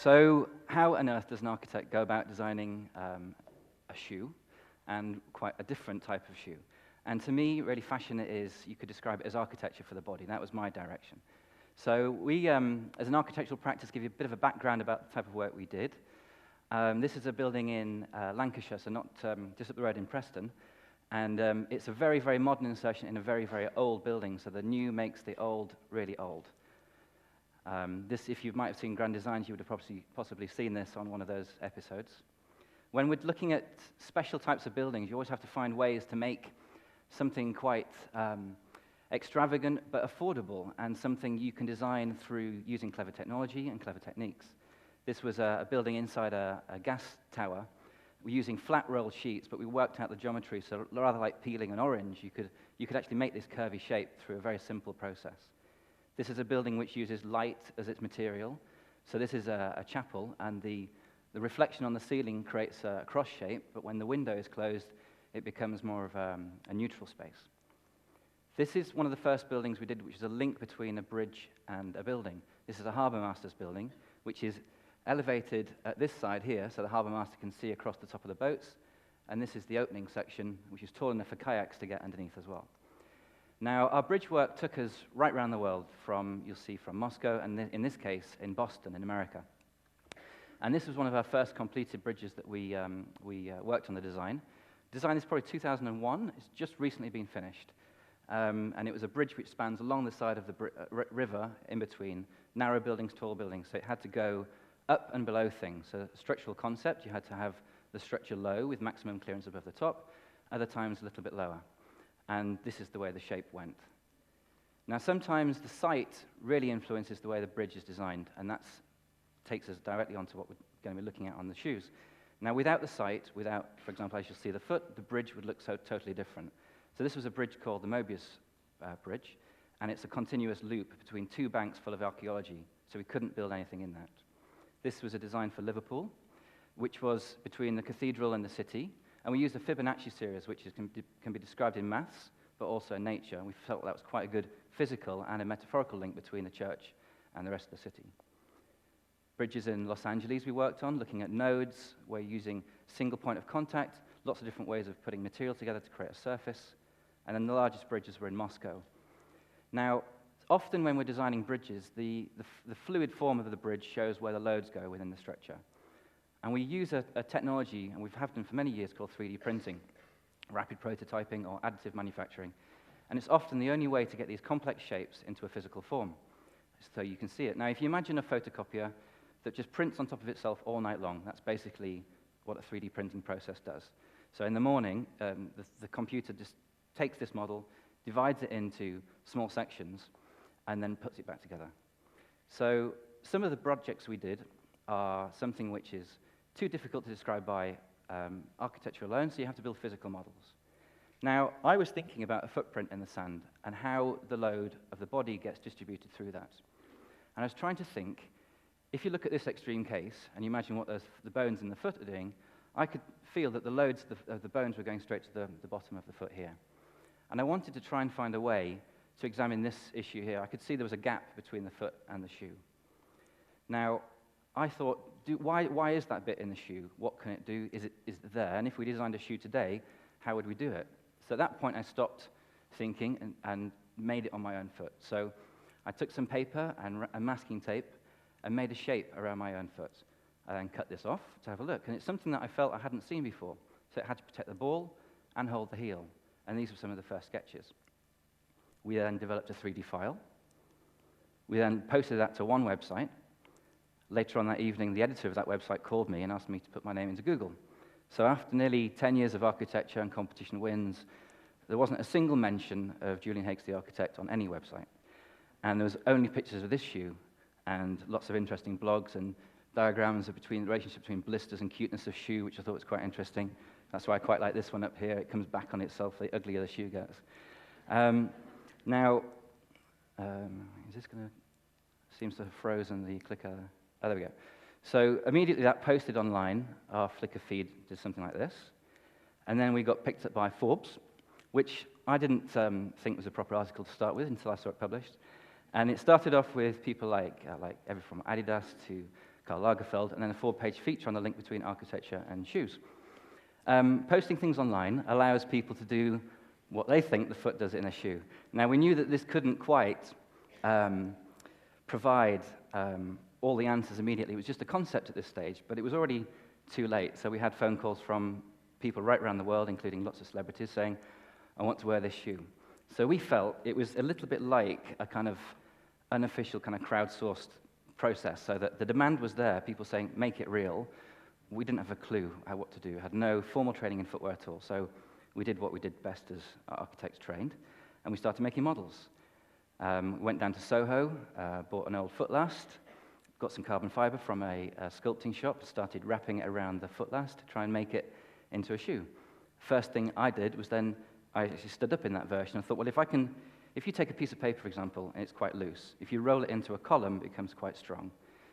So how on earth does an architect go about designing a shoe, and quite a different type of shoe? And to me, really, fashion is, you could describe it as architecture for the body. That was my direction. So we, as an architectural practice, give you a bit of a background about the type of work we did. This is a building in Lancashire, so not just up the road in Preston. And it's a very, very modern insertion in a very, very old building, so the new makes the old really old. This, if you might have seen Grand Designs, you would have possibly seen this on one of those episodes. When we're looking at special types of buildings, you always have to find ways to make something quite extravagant but affordable, and something you can design through using clever technology and clever techniques. This was a building inside a gas tower. We're using flat rolled sheets, but we worked out the geometry, so rather like peeling an orange, you could actually make this curvy shape through a very simple process. This is a building which uses light as its material. So this is a chapel, and the reflection on the ceiling creates a cross shape, but when the window is closed, it becomes more of a neutral space. This is one of the first buildings we did, which is a link between a bridge and a building. This is a harbour master's building, which is elevated at this side here, so the harbour master can see across the top of the boats, and this is the opening section, which is tall enough for kayaks to get underneath as well. Now, our bridge work took us right around the world, you'll see from Moscow, and in this case, in Boston, in America. And this was one of our first completed bridges that we worked on the design. Design is probably 2001. It's just recently been finished. And it was a bridge which spans along the side of the river in between narrow buildings, tall buildings. So it had to go up and below things. So structural concept, you had to have the structure low with maximum clearance above the top, other times a little bit lower. And this is the way the shape went. Now, sometimes the site really influences the way the bridge is designed, and that takes us directly onto what we're going to be looking at on the shoes. Now, without the site, for example, as you'll see the foot, the bridge would look so totally different. So this was a bridge called the Mobius Bridge, and it's a continuous loop between two banks full of archaeology, so we couldn't build anything in that. This was a design for Liverpool, which was between the cathedral and the city, and we used the Fibonacci series, which can be described in maths, but also in nature, and we felt that was quite a good physical and a metaphorical link between the church and the rest of the city. Bridges in Los Angeles we worked on, looking at nodes. We're using single point of contact, lots of different ways of putting material together to create a surface. And then the largest bridges were in Moscow. Now, often when we're designing bridges, the fluid form of the bridge shows where the loads go within the structure. And we use a technology, and we've had them for many years, called 3D printing, rapid prototyping, or additive manufacturing. And it's often the only way to get these complex shapes into a physical form, so you can see it. Now, if you imagine a photocopier that just prints on top of itself all night long, that's basically what a 3D printing process does. So in the morning, the computer just takes this model, divides it into small sections, and then puts it back together. So some of the projects we did are something which is too difficult to describe by architecture alone, so you have to build physical models. Now, I was thinking about a footprint in the sand and how the load of the body gets distributed through that. And I was trying to think, if you look at this extreme case, and you imagine what the bones in the foot are doing, I could feel that the loads of the bones were going straight to the bottom of the foot here. And I wanted to try and find a way to examine this issue here. I could see there was a gap between the foot and the shoe. Now, I thought, why is that bit in the shoe? What can it do? Is it there? And if we designed a shoe today, how would we do it? So at that point, I stopped thinking and made it on my own foot. So I took some paper and masking tape and made a shape around my own foot. I then cut this off to have a look. And it's something that I felt I hadn't seen before. So it had to protect the ball and hold the heel. And these were some of the first sketches. We then developed a 3D file. We then posted that to one website. Later on that evening, the editor of that website called me and asked me to put my name into Google. So after nearly 10 years of architecture and competition wins, there wasn't a single mention of Julian Hakes, the architect, on any website. And there was only pictures of this shoe and lots of interesting blogs and diagrams of the relationship between blisters and cuteness of shoe, which I thought was quite interesting. That's why I quite like this one up here. It comes back on itself the uglier the shoe gets. Now, is this going to... Seems to have frozen the clicker. Oh, there we go. So immediately that posted online. Our Flickr feed did something like this. And then we got picked up by Forbes, which I didn't think was a proper article to start with until I saw it published. And it started off with people like everyone from Adidas to Karl Lagerfeld, and then a 4-page feature on the link between architecture and shoes. Posting things online allows people to do what they think the foot does in a shoe. Now, we knew that this couldn't quite provide all the answers immediately. It was just a concept at this stage, but it was already too late. So we had phone calls from people right around the world, including lots of celebrities, saying, I want to wear this shoe. So we felt it was a little bit like a kind of unofficial kind of crowdsourced process, so that the demand was there, people saying, make it real. We didn't have a clue what to do, had no formal training in footwear at all. So we did what we did best as architects trained, and we started making models. Went down to Soho, bought an old footlast, got some carbon fiber from a sculpting shop, started wrapping it around the footlast to try and make it into a shoe. First thing I did was then I actually stood up in that version and thought, well, if you take a piece of paper, for example, and it's quite loose, if you roll it into a column, it becomes quite strong.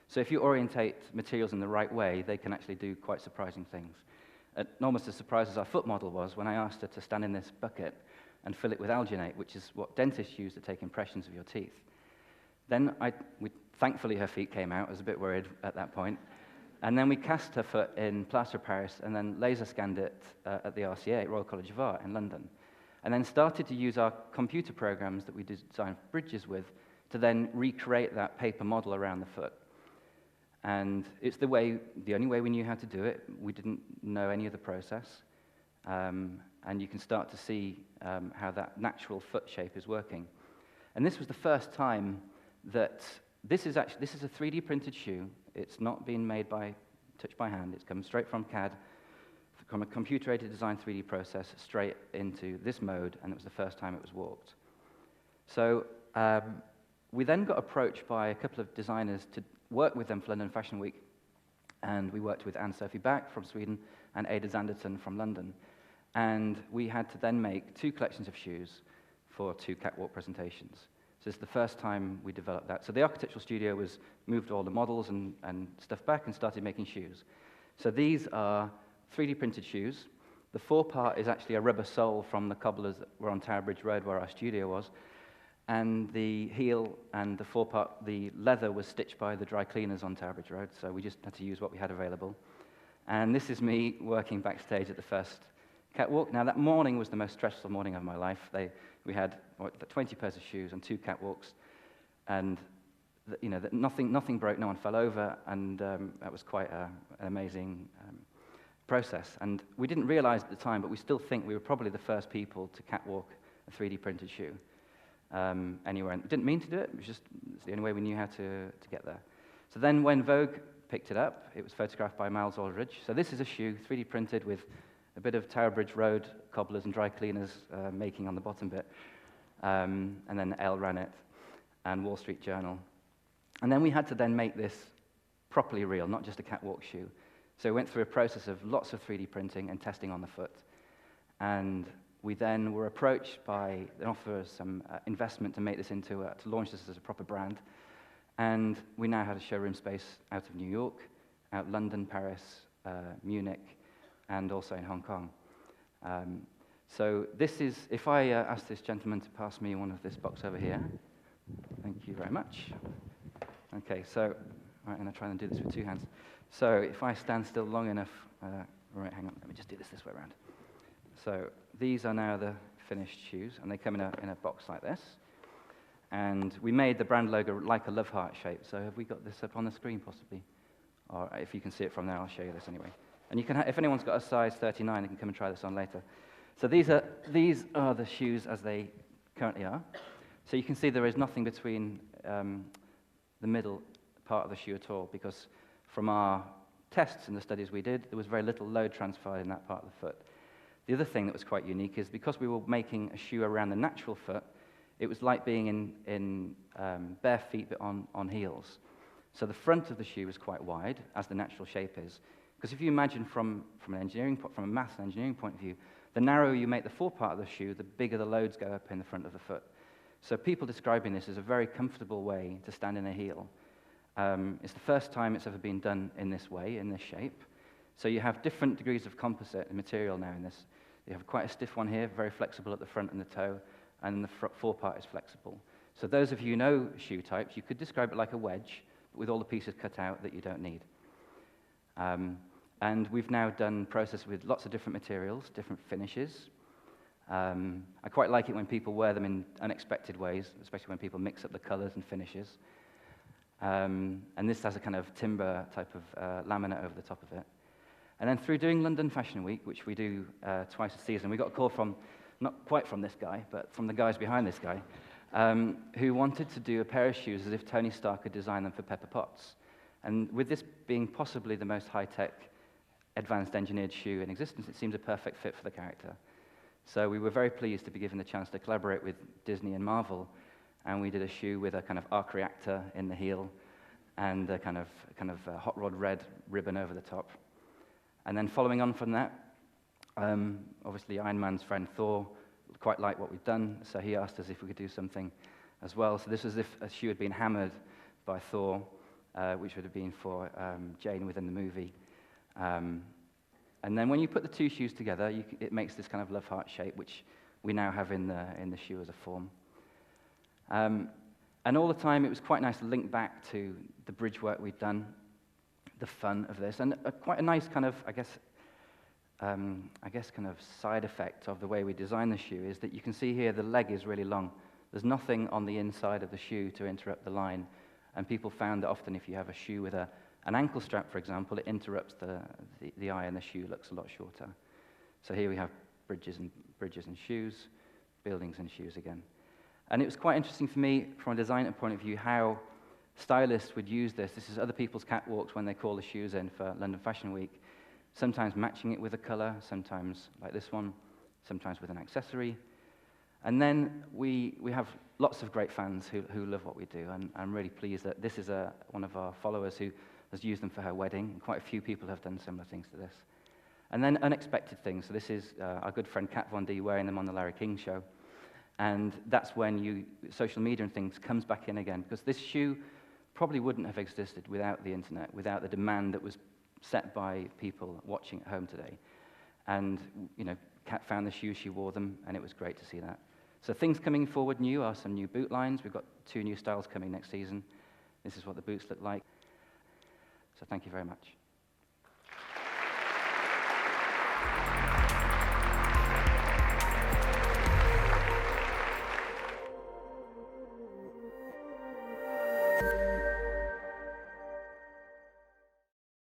So if you orientate materials in the right way, they can actually do quite surprising things. Almost as surprised as our foot model was when I asked her to stand in this bucket and fill it with alginate, which is what dentists use to take impressions of your teeth. Then thankfully her feet came out. I was a bit worried at that point. And then we cast her foot in plaster of Paris and then laser scanned it at the RCA, Royal College of Art in London. And then started to use our computer programs that we designed bridges with to then recreate that paper model around the foot. And it's the only way we knew how to do it. We didn't know any of the process. And you can start to see how that natural foot shape is working. And this was the first time that this is a 3D printed shoe. It's not been made touched by hand. It's come straight from CAD, from a computer-aided design 3D process, straight into this mode, and it was the first time it was walked. So we then got approached by a couple of designers to work with them for London Fashion Week, and we worked with Anne-Sophie Back from Sweden and Ada Zanderton from London. And we had to then make 2 collections of shoes for 2 catwalk presentations. So it's the first time we developed that. So the architectural studio moved all the models and stuff back and started making shoes. So these are 3D printed shoes. The forepart is actually a rubber sole from the cobblers that were on Tower Bridge Road where our studio was. And the heel and the forepart, the leather was stitched by the dry cleaners on Tower Bridge Road, so we just had to use what we had available. And this is me working backstage at the first catwalk. Now, that morning was the most stressful morning of my life. We had 20 pairs of shoes and 2 catwalks, and nothing broke, no one fell over, and that was quite an amazing process. And we didn't realize at the time, but we still think we were probably the first people to catwalk a 3D printed shoe anywhere. And didn't mean to do it, it's the only way we knew how to get there. So then when Vogue picked it up, it was photographed by Miles Aldridge. So this is a shoe, 3D printed with a bit of Tower Bridge Road cobblers and dry cleaners making on the bottom bit. And then Elle ran it, and Wall Street Journal. And then we had to then make this properly real, not just a catwalk shoe. So we went through a process of lots of 3D printing and testing on the foot. And we then were approached by an offer of some investment to make this to launch this as a proper brand. And we now had a showroom space out of New York, out London, Paris, Munich, and also in Hong Kong. So this is, if I ask this gentleman to pass me one of this box over here. Thank you very much. Okay, so I'm going to try and do this with 2 hands. So if I stand still long enough, right, hang on, let me just do this way around. So these are now the finished shoes, and they come in a box like this. And we made the brand logo like a love heart shape. So have we got this up on the screen, possibly? Or if you can see it from there, I'll show you this anyway. And you can, if anyone's got a size 39, they can come and try this on later. So these are the shoes as they currently are. So you can see there is nothing between the middle part of the shoe at all, because from our tests and the studies we did, there was very little load transfer in that part of the foot. The other thing that was quite unique is because we were making a shoe around the natural foot, it was like being in bare feet but on heels. So the front of the shoe is quite wide, as the natural shape is. Because if you imagine from a maths and engineering point of view, the narrower you make the forepart of the shoe, the bigger the loads go up in the front of the foot. So people describing this as a very comfortable way to stand in a heel. It's the first time it's ever been done in this way, in this shape. So you have different degrees of composite material now in this. You have quite a stiff one here, very flexible at the front and the toe, and the forepart is flexible. So those of you who know shoe types, you could describe it like a wedge. with all the pieces cut out that you don't need. And we've now done process with lots of different materials, different finishes. I quite like it when people wear them in unexpected ways, especially when people mix up the colors and finishes. And this has a kind of timber type of laminate over the top of it. And then through doing London Fashion Week, which we do twice a season, we got a call from, not quite from this guy, but from the guys behind this guy, who wanted to do a pair of shoes as if Tony Stark had designed them for Pepper Potts. And with this being possibly the most high-tech, advanced engineered shoe in existence, it seems a perfect fit for the character. So we were very pleased to be given the chance to collaborate with Disney and Marvel, and we did a shoe with a kind of arc reactor in the heel and a kind of hot rod red ribbon over the top. And then following on from that, obviously Iron Man's friend Thor quite liked what we'd done, so he asked us if we could do something as well. So this was as if a shoe had been hammered by Thor, which would have been for Jane within the movie. And then when you put the two shoes together, it makes this kind of love heart shape, which we now have in the shoe as a form. And all the time, it was quite nice to link back to the bridge work we'd done, the fun of this, and quite a nice kind of, I guess, kind of side effect of the way we designed the shoe is that you can see here the leg is really long. There's nothing on the inside of the shoe to interrupt the line, and people found that often if you have a shoe with an ankle strap, for example, it interrupts the eye and the shoe looks a lot shorter. So here we have bridges and shoes, buildings and shoes again. And it was quite interesting for me, from a designer point of view, how stylists would use this. This is other people's catwalks when they call the shoes in for London Fashion Week, sometimes matching it with a color, sometimes like this one, sometimes with an accessory. And then we have lots of great fans who love what we do, and I'm really pleased that this is one of our followers who has used them for her wedding, and quite a few people have done similar things to this. And then unexpected things. So this is our good friend Kat Von D wearing them on the Larry King show. And that's when social media and things comes back in again, because this shoe probably wouldn't have existed without the internet, without the demand that was set by people watching at home today. And, Kat found the shoes, she wore them, and it was great to see that. So things coming forward new are some new boot lines. We've got 2 new styles coming next season. This is what the boots look like. So thank you very much.